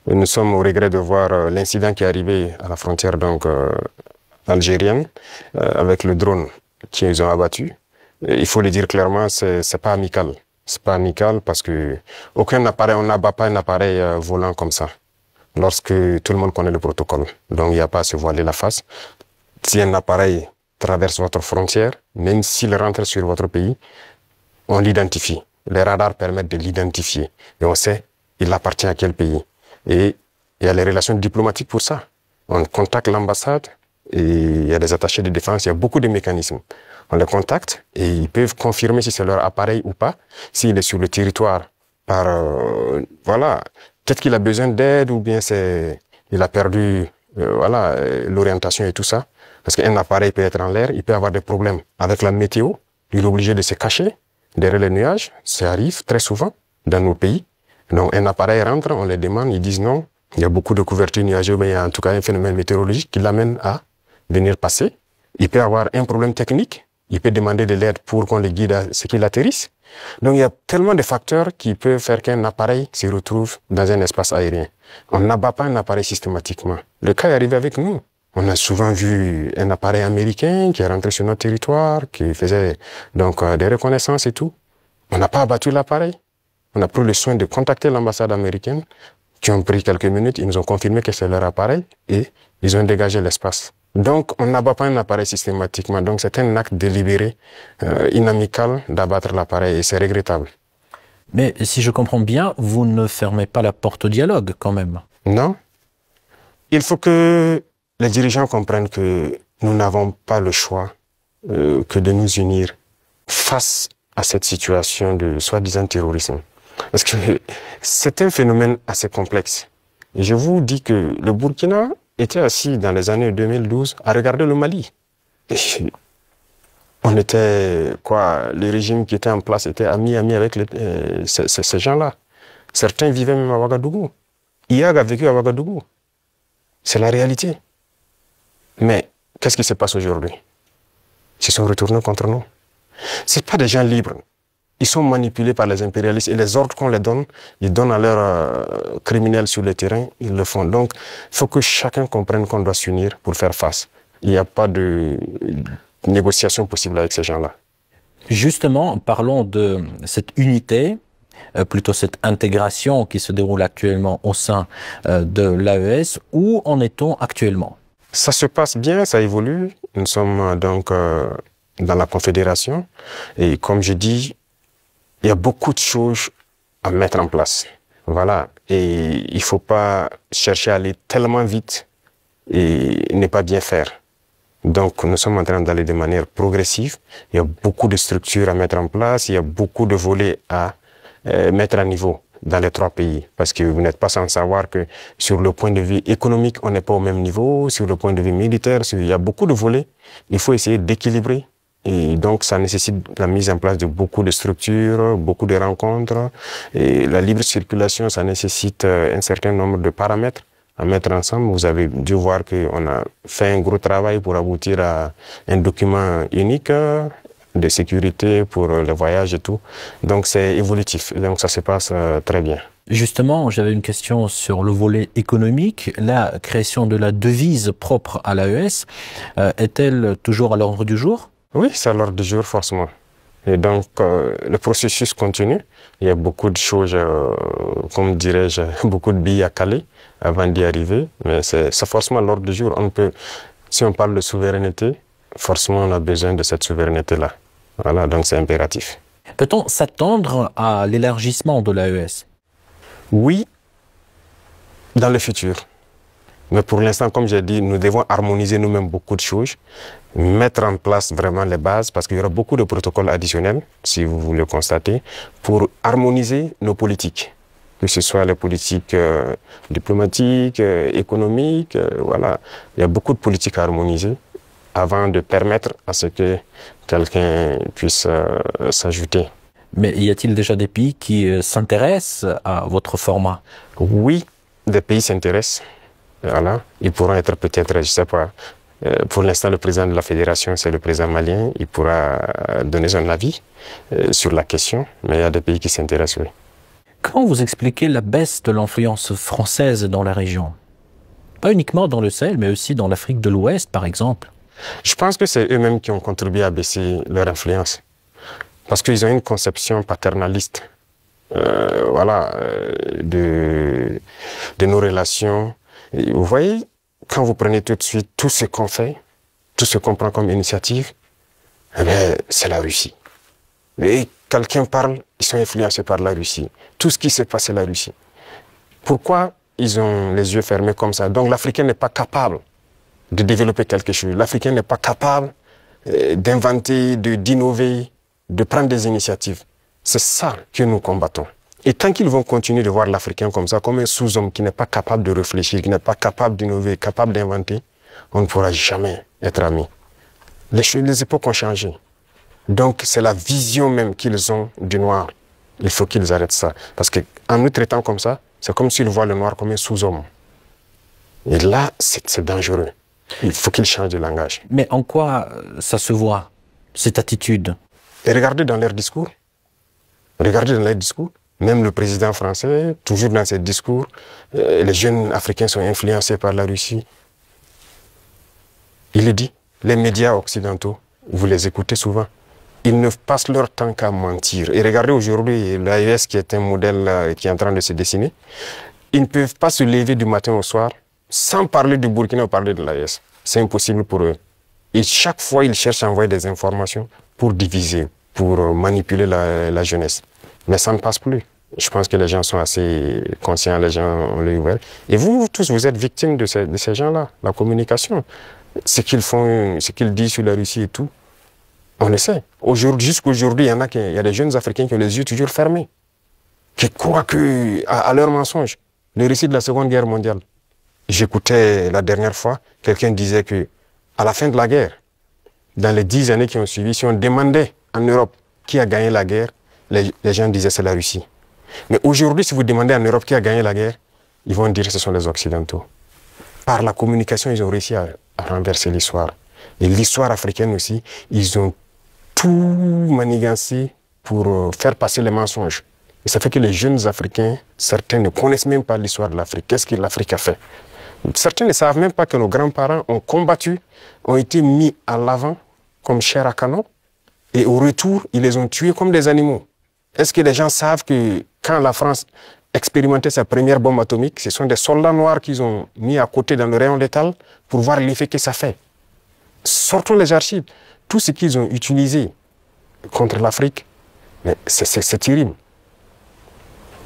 Nous sommes au regret de voir l'incident qui est arrivé à la frontière algérienne avec le drone qu'ils ont abattu. Et il faut le dire clairement, c'est pas amical. C'est pas amical parce que aucun appareil, on n'abat pas un appareil volant comme ça. Lorsque tout le monde connaît le protocole. Donc il n'y a pas à se voiler la face. Si un appareil traverse votre frontière, même s'il rentre sur votre pays, on l'identifie. Les radars permettent de l'identifier. Et on sait, il appartient à quel pays. Et il y a les relations diplomatiques pour ça. On contacte l'ambassade et il y a des attachés de défense, il y a beaucoup de mécanismes. On les contacte et ils peuvent confirmer si c'est leur appareil ou pas, s'il est sur le territoire voilà, peut-être qu'il a besoin d'aide ou bien il a perdu l'orientation et tout ça. Parce qu'un appareil peut être en l'air, il peut avoir des problèmes avec la météo. Il est obligé de se cacher derrière les nuages. Ça arrive très souvent dans nos pays. Donc un appareil rentre, on les demande, ils disent non. Il y a beaucoup de couverture nuageuse, mais il y a en tout cas un phénomène météorologique qui l'amène à venir passer. Il peut avoir un problème technique. Il peut demander de l'aide pour qu'on le guide à ce qu'il atterrisse. Donc il y a tellement de facteurs qui peuvent faire qu'un appareil se retrouve dans un espace aérien. On n'abat pas un appareil systématiquement. Le cas est arrivé avec nous. On a souvent vu un appareil américain qui est rentré sur notre territoire, qui faisait des reconnaissances et tout. On n'a pas abattu l'appareil. On a pris le soin de contacter l'ambassade américaine, qui ont pris quelques minutes, ils nous ont confirmé que c'est leur appareil et ils ont dégagé l'espace. Donc, on n'abat pas un appareil systématiquement. Donc, c'est un acte délibéré, inamical d'abattre l'appareil et c'est regrettable. Mais si je comprends bien, vous ne fermez pas la porte au dialogue quand même. Non. Il faut que les dirigeants comprennent que nous n'avons pas le choix que de nous unir face à cette situation de soi-disant terrorisme. Parce que c'est un phénomène assez complexe. Et je vous dis que le Burkina était assis dans les années 2012 à regarder le Mali. Et on était, le régime qui était en place était ami avec ces gens-là. Certains vivaient même à Ouagadougou. IAG a vécu à Ouagadougou. C'est la réalité. Mais qu'est-ce qui se passe aujourd'hui? Ils se sont retournés contre nous. Ce pas des gens libres. Ils sont manipulés par les impérialistes et les ordres qu'on les donne, ils donnent à leurs criminels sur le terrain, ils le font. Donc, il faut que chacun comprenne qu'on doit s'unir pour faire face. Il n'y a pas de négociation possible avec ces gens-là. Justement, parlons de cette unité, plutôt cette intégration qui se déroule actuellement au sein de l'AES. Où en est-on actuellement? Ça se passe bien, ça évolue. Nous sommes dans la Confédération et comme je dis, il y a beaucoup de choses à mettre en place. Voilà. Et il ne faut pas chercher à aller tellement vite et ne pas bien faire. Donc, nous sommes en train d'aller de manière progressive. Il y a beaucoup de structures à mettre en place. Il y a beaucoup de volets à mettre à niveau dans les trois pays. Parce que vous n'êtes pas sans savoir que sur le point de vue économique, on n'est pas au même niveau. Sur le point de vue militaire, il y a beaucoup de volets. Il faut essayer d'équilibrer. Et donc, ça nécessite la mise en place de beaucoup de structures, beaucoup de rencontres. Et la libre circulation, ça nécessite un certain nombre de paramètres à mettre ensemble. Vous avez dû voir qu'on a fait un gros travail pour aboutir à un document unique de sécurité pour le voyage et tout. Donc, c'est évolutif. Donc, ça se passe très bien. Justement, j'avais une question sur le volet économique. La création de la devise propre à l'AES est-elle toujours à l'ordre du jour? Oui, c'est à l'ordre du jour, forcément. Et donc, le processus continue. Il y a beaucoup de choses, comme dirais-je, beaucoup de billes à caler avant d'y arriver. Mais c'est forcément à l'ordre du jour. Si on parle de souveraineté, forcément, on a besoin de cette souveraineté-là. Voilà, donc c'est impératif. Peut-on s'attendre à l'élargissement de l'AES? Oui, dans le futur. Mais pour l'instant, comme j'ai dit, nous devons harmoniser nous-mêmes beaucoup de choses, mettre en place vraiment les bases, parce qu'il y aura beaucoup de protocoles additionnels, si vous le constatez, pour harmoniser nos politiques, que ce soit les politiques diplomatiques, économiques, voilà. Il y a beaucoup de politiques à harmoniser avant de permettre à ce que quelqu'un puisse s'ajouter. Mais y a-t-il déjà des pays qui s'intéressent à votre format? Oui, des pays s'intéressent. Voilà. Ils pourront être peut-être, je ne sais pas, pour l'instant le président de la fédération c'est le président malien, il pourra donner son avis sur la question, mais il y a des pays qui s'intéressent, oui. Comment vous expliquez la baisse de l'influence française dans la région? Pas uniquement dans le Sahel, mais aussi dans l'Afrique de l'Ouest, par exemple. Je pense que c'est eux-mêmes qui ont contribué à baisser leur influence. Parce qu'ils ont une conception paternaliste de nos relations. Et vous voyez, quand vous prenez tout de suite tout ce qu'on fait, tout ce qu'on prend comme initiative, eh bien, c'est la Russie. Et quelqu'un parle, ils sont influencés par la Russie. Tout ce qui se passe, c'est la Russie. Pourquoi ils ont les yeux fermés comme ça? Donc l'Africain n'est pas capable de développer quelque chose. L'Africain n'est pas capable d'inventer, d'innover, de prendre des initiatives. C'est ça que nous combattons. Et tant qu'ils vont continuer de voir l'Africain comme ça, comme un sous-homme qui n'est pas capable de réfléchir, qui n'est pas capable d'innover, capable d'inventer, on ne pourra jamais être amis. Les époques ont changé. Donc c'est la vision même qu'ils ont du noir. Il faut qu'ils arrêtent ça. Parce qu'en nous traitant comme ça, c'est comme s'ils voient le noir comme un sous-homme. Et là, c'est dangereux. Il faut qu'ils changent de langage. Mais en quoi ça se voit, cette attitude? Et regardez dans leurs discours. Regardez dans leurs discours. Même le président français, toujours dans ses discours, les jeunes Africains sont influencés par la Russie. Il le dit. Les médias occidentaux, vous les écoutez souvent. Ils ne passent leur temps qu'à mentir. Et regardez aujourd'hui l'AES qui est un modèle qui est en train de se dessiner. Ils ne peuvent pas se lever du matin au soir sans parler du Burkina ou parler de l'AES. C'est impossible pour eux. Et chaque fois, ils cherchent à envoyer des informations pour diviser, pour manipuler la jeunesse. Mais ça ne passe plus. Je pense que les gens sont assez conscients, les gens ont l'œil ouvert. Et vous tous, vous êtes victimes de ces gens-là, la communication. Ce qu'ils font, ce qu'ils disent sur la Russie et tout, on le sait. Jusqu'à aujourd'hui, il y a des jeunes Africains qui ont les yeux toujours fermés, qui croient à leurs mensonges. Le récit de la Seconde Guerre mondiale. J'écoutais la dernière fois, quelqu'un disait que à la fin de la guerre, dans les 10 années qui ont suivi, si on demandait en Europe qui a gagné la guerre, les gens disaient c'est la Russie. Mais aujourd'hui, si vous demandez en Europe qui a gagné la guerre, ils vont dire que ce sont les Occidentaux. Par la communication, ils ont réussi à renverser l'histoire. Et l'histoire africaine aussi, ils ont tout manigancé pour faire passer les mensonges. Et ça fait que les jeunes Africains, certains ne connaissent même pas l'histoire de l'Afrique. Qu'est-ce que l'Afrique a fait? Certains ne savent même pas que nos grands-parents ont combattu, ont été mis à l'avant comme chair à canon. Et au retour, ils les ont tués comme des animaux. Est-ce que les gens savent que quand la France expérimentait sa première bombe atomique, ce sont des soldats noirs qu'ils ont mis à côté dans le rayon létal pour voir l'effet que ça fait? Sortons les archives. Tout ce qu'ils ont utilisé contre l'Afrique, c'est terrible.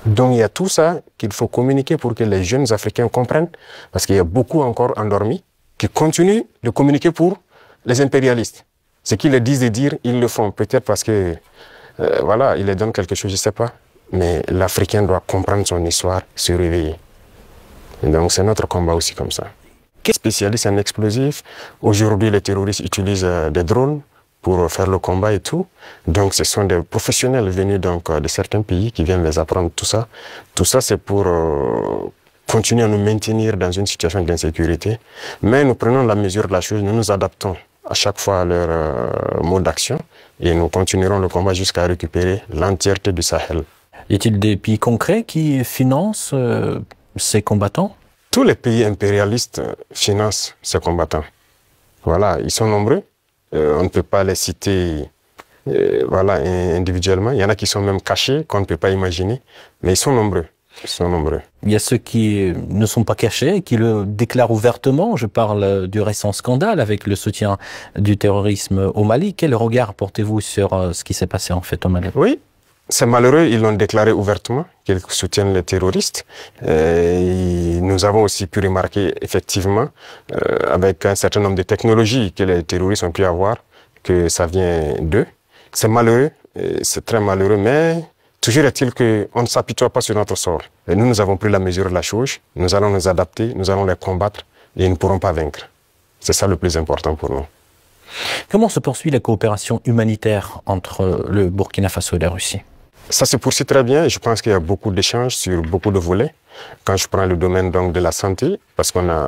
Donc il y a tout ça qu'il faut communiquer pour que les jeunes Africains comprennent, parce qu'il y a beaucoup encore endormis qui continuent de communiquer pour les impérialistes. Ce qu'ils les disent de dire, ils le font. Peut-être parce que, voilà, ils les donnent quelque chose, je ne sais pas. Mais l'Africain doit comprendre son histoire, se réveiller. Et donc c'est notre combat aussi comme ça. Spécialiste en explosifs, aujourd'hui les terroristes utilisent des drones pour faire le combat et tout. Donc ce sont des professionnels venus donc, de certains pays qui viennent les apprendre tout ça. Tout ça c'est pour continuer à nous maintenir dans une situation d'insécurité. Mais nous prenons la mesure de la chose, nous nous adaptons à chaque fois à leur mode d'action et nous continuerons le combat jusqu'à récupérer l'entièreté du Sahel. Y a-t-il des pays concrets qui financent ces combattants? Tous les pays impérialistes financent ces combattants. Voilà, ils sont nombreux. On ne peut pas les citer voilà, individuellement. Il y en a qui sont même cachés, qu'on ne peut pas imaginer. Mais ils sont nombreux. Ils sont nombreux. Il y a ceux qui ne sont pas cachés, qui le déclarent ouvertement. Je parle du récent scandale avec le soutien du terrorisme au Mali. Quel regard portez-vous sur ce qui s'est passé en fait au Mali? Oui. C'est malheureux, ils l'ont déclaré ouvertement, qu'ils soutiennent les terroristes. Et nous avons aussi pu remarquer, effectivement, avec un certain nombre de technologies que les terroristes ont pu avoir, que ça vient d'eux. C'est malheureux, c'est très malheureux, mais toujours est-il qu'on ne s'apitoie pas sur notre sort. Et nous avons pris la mesure de la chose, nous allons nous adapter, nous allons les combattre et ils ne pourront pas vaincre. C'est ça le plus important pour nous. Comment se poursuit la coopération humanitaire entre le Burkina Faso et la Russie? Ça se poursuit très bien. Je pense qu'il y a beaucoup d'échanges sur beaucoup de volets. Quand je prends le domaine donc, de la santé, parce qu'on a